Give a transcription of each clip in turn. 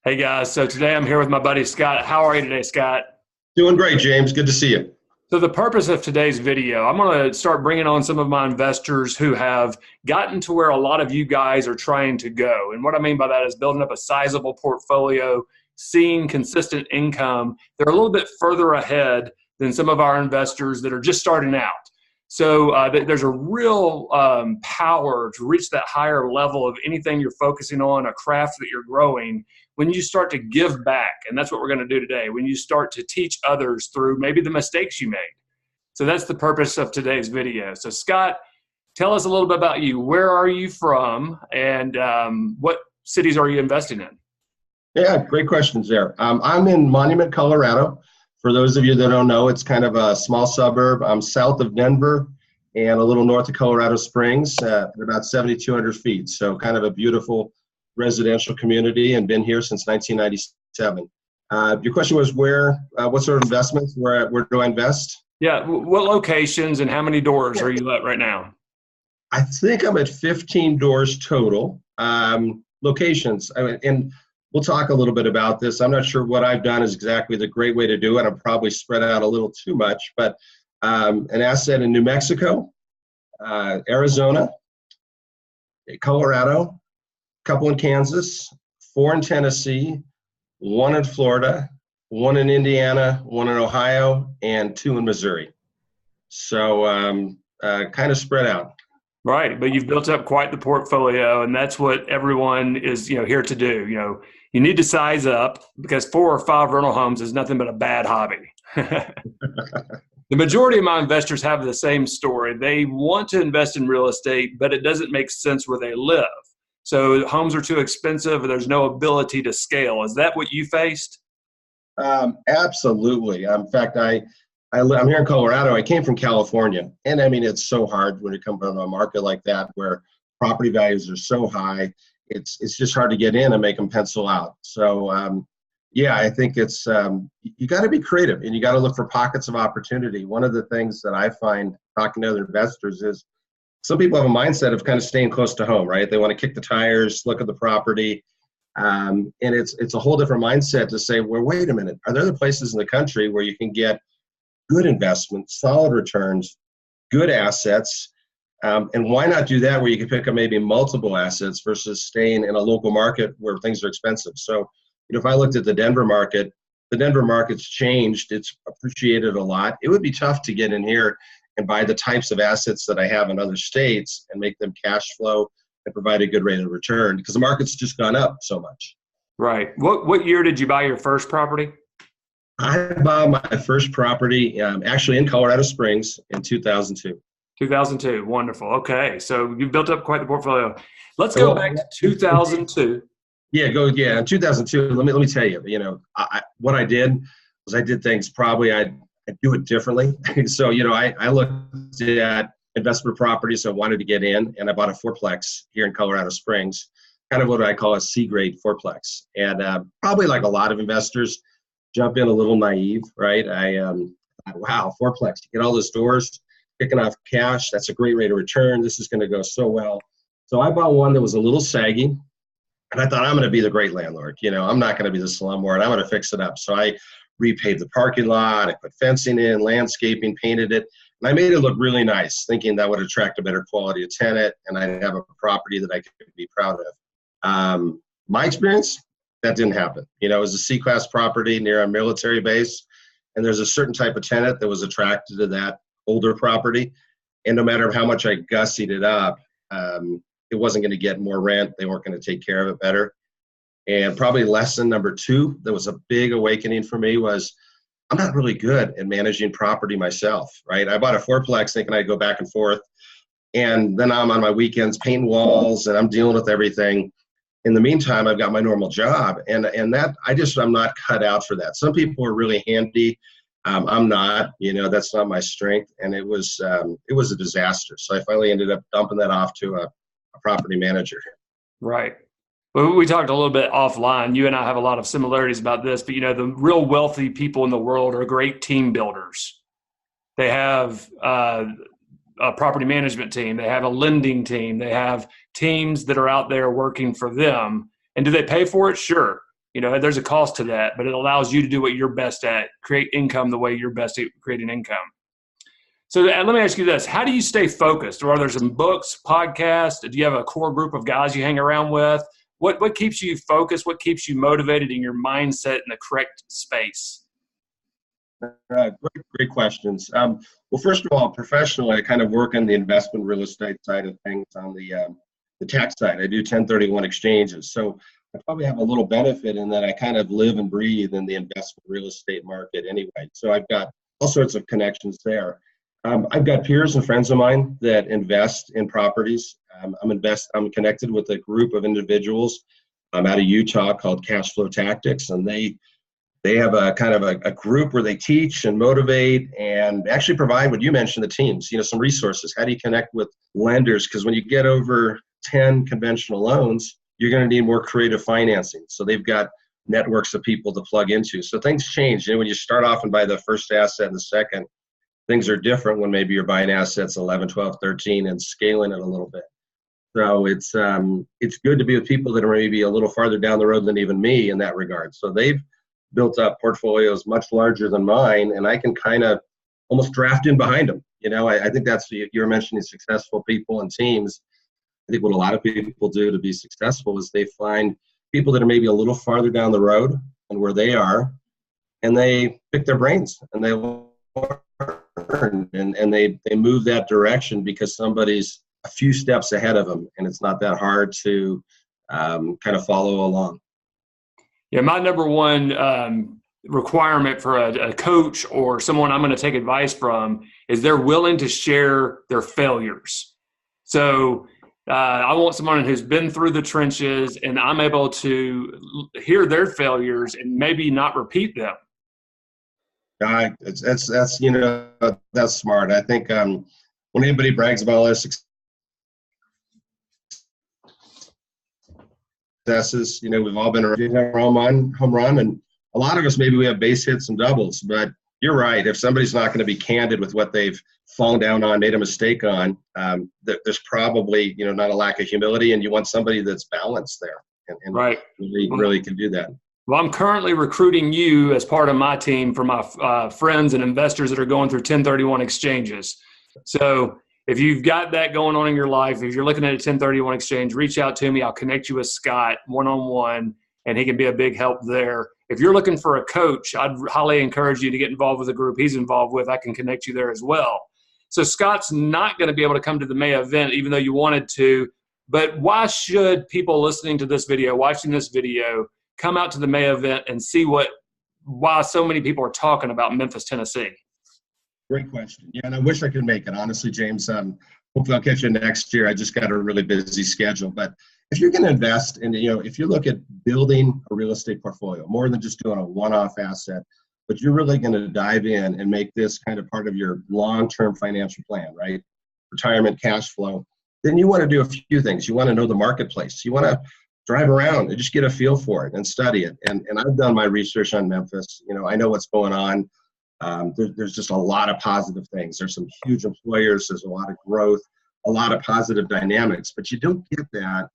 Hey guys, so today I'm here with my buddy Scott. How are you today, Scott? Doing great, James. Good to see you. So the purpose of today's video, I'm going to start bringing on some of my investors who have gotten to where a lot of you guys are trying to go. And what I mean by that is building up a sizable portfolio, seeing consistent income. They're a little bit further ahead than some of our investors that are just starting out. So there's a real power to reach that higher level of anything you're focusing on, a craft that you're growing, when you start to give back. And that's what we're going to do today. When you start to teach others through maybe the mistakes you made. So that's the purpose of today's video. So Scott, tell us a little bit about you. Where are you from, and what cities are you investing in? Yeah, great questions there. I'm in Monument, Colorado. For those of you that don't know, it's kind of a small suburb. I'm south of Denver and a little north of Colorado Springs at about 7,200 feet. So kind of a beautiful residential community, and been here since 1997. Your question was what sort of investments, where do I invest? Yeah, what locations and how many doors are you at right now? I think I'm at 15 doors total. Locations, and we'll talk a little bit about this. I'm not sure what I've done is exactly the great way to do it. I'm probably spread out a little too much, but an asset in New Mexico, Arizona, Colorado, a couple in Kansas, 4 in Tennessee, 1 in Florida, 1 in Indiana, 1 in Ohio, and 2 in Missouri. So kind of spread out. Right, but you've built up quite the portfolio, and that's what everyone is, here to do. You need to size up, because 4 or 5 rental homes is nothing but a bad hobby. The majority of my investors have the same story. They want to invest in real estate, but it doesn't make sense where they live. So homes are too expensive, or there's no ability to scale. Is that what you faced? Absolutely. In fact, I'm here in Colorado. I came from California, and I mean, it's so hard when you come from a market like that where property values are so high. It's just hard to get in and make them pencil out. So yeah, I think it's you got to be creative, and you got to look for pockets of opportunity. One of the things that I find talking to other investors is some people have a mindset of kind of staying close to home, right? They want to kick the tires, look at the property. And it's a whole different mindset to say, well, wait a minute, are there other places in the country where you can get good investments, solid returns, good assets? And why not do that where you can pick up maybe multiple assets versus staying in a local market where things are expensive? So, if I looked at the Denver market's changed. It's appreciated a lot. It would be tough to get in here and buy the types of assets that I have in other states and make them cash flow and provide a good rate of return, because the market's just gone up so much. Right. What year did you buy your first property? I bought my first property actually in Colorado Springs in 2002. 2002. Wonderful. Okay. So you've built up quite the portfolio. Let's go Well, back to 2002. yeah. In 2002, let me tell you, what I did was I did things probably I'd do it differently. So, I looked at investment properties I wanted to get in, and I bought a fourplex here in Colorado Springs, kind of what I call a C-grade fourplex. And probably like a lot of investors, jump in a little naive, right? I thought, wow, fourplex, you get all those doors, kicking off cash. That's a great rate of return. This is going to go so well. So I bought one that was a little saggy, and I thought, I'm going to be the great landlord. I'm not going to be the slumlord. I'm going to fix it up. So I repaved the parking lot. I put fencing in, landscaping, painted it, and I made it look really nice, thinking that would attract a better quality of tenant, and I'd have a property that I could be proud of. My experience, that didn't happen. It was a C-class property near a military base, and there's a certain type of tenant that was attracted to that older property, and no matter how much I gussied it up, it wasn't going to get more rent. They weren't going to take care of it better. And probably lesson number 2 that was a big awakening for me was I'm not really good at managing property myself, right? I bought a fourplex thinking I'd go back and forth, and then I'm on my weekends painting walls, and I'm dealing with everything. In the meantime, I've got my normal job, and that I'm not cut out for that. Some people are really handy. I'm not, that's not my strength. And it was a disaster. So I finally ended up dumping that off to a property manager. Right. Well, we talked a little bit offline. You and I have a lot of similarities about this, but the real wealthy people in the world are great team builders. They have a property management team. They have a lending team. They have teams that are out there working for them. And do they pay for it? Sure. You know, there's a cost to that, but it allows you to do what you're best at, create income the way you're best at creating income. So let me ask you this. How do you stay focused? Or are there some books, podcasts? Do you have a core group of guys you hang around with? What keeps you focused? What keeps you motivated in your mindset in the correct space? Great questions. Well, first of all, professionally, I kind of work on the investment real estate side of things on the tax side. I do 1031 exchanges. So I probably have a little benefit in that I kind of live and breathe in the investment real estate market anyway. So I've got all sorts of connections there. I've got peers and friends of mine that invest in properties. I'm connected with a group of individuals out of Utah called Cash Flow Tactics, and they have a kind of a group where they teach and motivate and actually provide what you mentioned, the teams, some resources. How do you connect with lenders? Because when you get over 10 conventional loans, you're going to need more creative financing. So they've got networks of people to plug into. So things change. When you start off and buy the first asset and the second, things are different when maybe you're buying assets 11, 12, 13 and scaling it a little bit. So it's good to be with people that are maybe a little farther down the road than even me in that regard. So they've built up portfolios much larger than mine, and I can kind of almost draft in behind them. I think that's, you're mentioning successful people and teams. I think what a lot of people do to be successful is they find people that are maybe a little farther down the road and where they are, and they pick their brains and they learn and they move that direction because somebody's a few steps ahead of them, and it's not that hard to kind of follow along. Yeah, my number one requirement for a coach or someone I'm going to take advice from is they're willing to share their failures. So I want someone who's been through the trenches and I'm able to hear their failures and maybe not repeat them. That's smart. I think when anybody brags about all their successes, we've all been a home run, and a lot of us, maybe we have base hits and doubles, but you're right. If somebody's not going to be candid with what they've fallen down on, made a mistake on, there's probably, not a lack of humility, and you want somebody that's balanced there and right. really can do that. Well, I'm currently recruiting you as part of my team for my friends and investors that are going through 1031 exchanges. So if you've got that going on in your life, if you're looking at a 1031 exchange, reach out to me. I'll connect you with Scott one-on-one, and he can be a big help there. If you're looking for a coach, I'd highly encourage you to get involved with the group he's involved with. I can connect you there as well. So Scott's not going to be able to come to the May event, even though you wanted to. But why should people listening to this video, watching this video, come out to the May event and see why so many people are talking about Memphis, Tennessee? Great question. Yeah, and I wish I could make it. Honestly, James, hopefully I'll catch you next year. I just got a really busy schedule. But if you're going to invest in, if you look at building a real estate portfolio, more than just doing a one-off asset, but you're really going to dive in and make this kind of part of your long-term financial plan, right? Retirement, cash flow. Then you want to do a few things. You want to know the marketplace. You want to drive around and just get a feel for it and study it. And I've done my research on Memphis. I know what's going on. There's just a lot of positive things. There's some huge employers. There's a lot of growth, a lot of positive dynamics. But you don't get that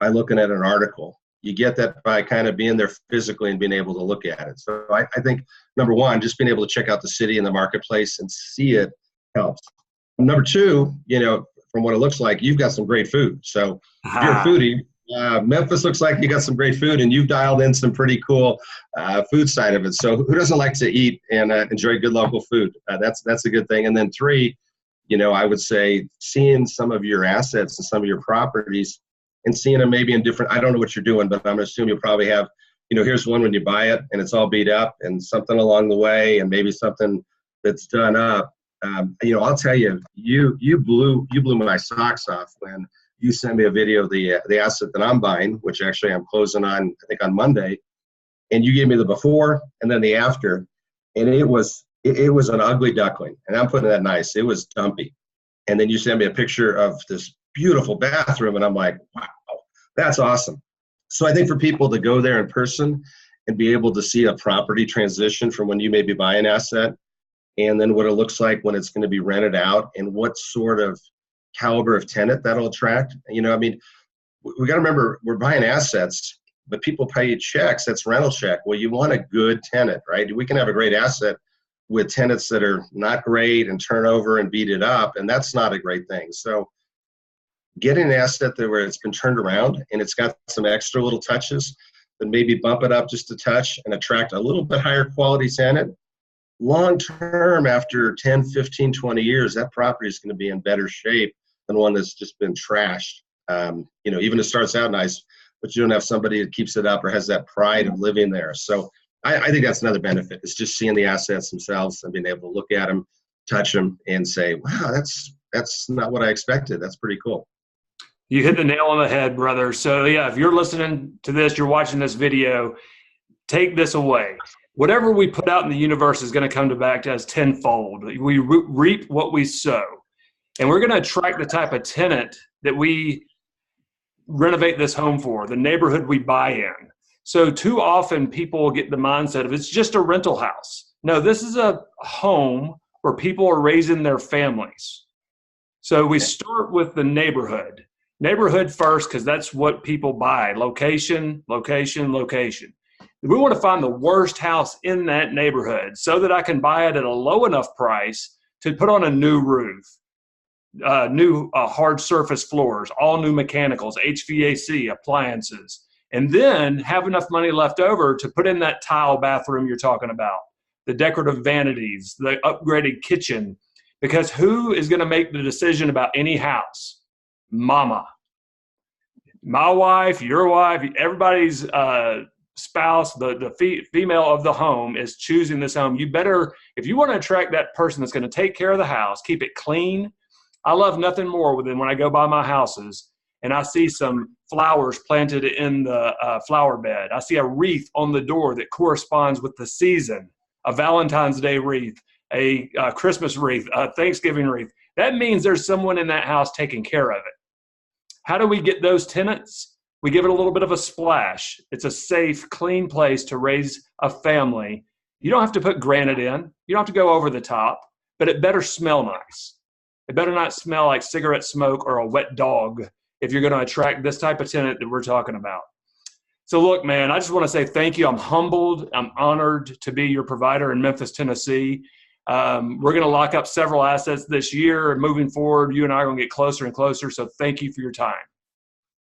by looking at an article. You get that by kind of being there physically and being able to look at it. So I think, number one, just being able to check out the city and the marketplace and see it helps. Number two, from what it looks like, you've got some great food. So if you're a foodie, Memphis looks like you got some great food, and you've dialed in some pretty cool food side of it. So who doesn't like to eat and enjoy good local food? That's a good thing. And then three, I would say seeing some of your assets and some of your properties and seeing them maybe in different, I don't know what you're doing, but I'm going to assume you'll probably have, here's one when you buy it and it's all beat up and something along the way and maybe something that's done up. I'll tell you, you blew my socks off when you sent me a video of the asset that I'm buying, which actually I'm closing on, I think on Monday, and you gave me the before and then the after, and it was an ugly duckling, and I'm putting that nice. It was dumpy, and then you sent me a picture of this beautiful bathroom, and I'm like, wow, that's awesome. So I think for people to go there in person and be able to see a property transition from when you maybe buy an asset, and then what it looks like when it's going to be rented out, and what sort of caliber of tenant that'll attract. We got to remember, we're buying assets but people pay you checks. That's rental check. Well, you want a good tenant, right? We can have a great asset with tenants that are not great and turn over and beat it up, and that's not a great thing. So getting an asset that where it's been turned around and it's got some extra little touches, then maybe bump it up just a touch and attract a little bit higher quality tenant. Long term, after 10, 15, 20 years, that property is going to be in better shape than one that's just been trashed. Even it starts out nice, but you don't have somebody that keeps it up or has that pride of living there. So I think that's another benefit. It's just seeing the assets themselves and being able to look at them, touch them, and say, wow, that's not what I expected. That's pretty cool. You hit the nail on the head, brother. So yeah, if you're listening to this, you're watching this video, take this away. Whatever we put out in the universe is going to come back to us tenfold. We reap what we sow. And we're going to attract the type of tenant that we renovate this home for, the neighborhood we buy in. So too often people get the mindset of it's just a rental house. No, this is a home where people are raising their families. So we start with the neighborhood. Neighborhood first, because that's what people buy. Location, location, location. We want to find the worst house in that neighborhood so that I can buy it at a low enough price to put on a new roof, new hard surface floors, all new mechanicals, HVAC, appliances, and then have enough money left over to put in that tile bathroom you're talking about, the decorative vanities, the upgraded kitchen. Because who is going to make the decision about any house? Mama. My wife, your wife, everybody's spouse, the female of the home is choosing this home. You better, if you want to attract that person that's going to take care of the house, keep it clean. I love nothing more than when I go by my houses and I see some flowers planted in the flower bed. I see a wreath on the door that corresponds with the season, a Valentine's Day wreath, a Christmas wreath, a Thanksgiving wreath. That means there's someone in that house taking care of it. How do we get those tenants? We give it a little bit of a splash. It's a safe, clean place to raise a family. You don't have to put granite in. You don't have to go over the top, but it better smell nice. It better not smell like cigarette smoke or a wet dog if you're going to attract this type of tenant that we're talking about. So look, man, I just want to say thank you. I'm humbled. I'm honored to be your provider in Memphis, Tennessee. We're going to lock up several assets this year, and moving forward, you and I are going to get closer and closer. So thank you for your time.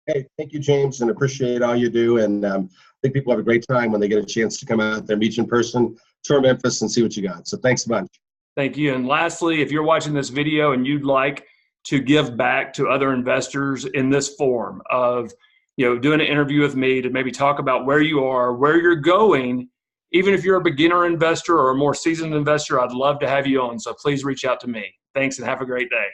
Hey, thank you, James, and appreciate all you do. And I think people have a great time when they get a chance to come out there, meet you in person, tour Memphis, and see what you got. So thanks a bunch. Thank you. And lastly, if you're watching this video and you'd like to give back to other investors in this form of, doing an interview with me to maybe talk about where you are, where you're going, even if you're a beginner investor or a more seasoned investor, I'd love to have you on. So please reach out to me. Thanks and have a great day.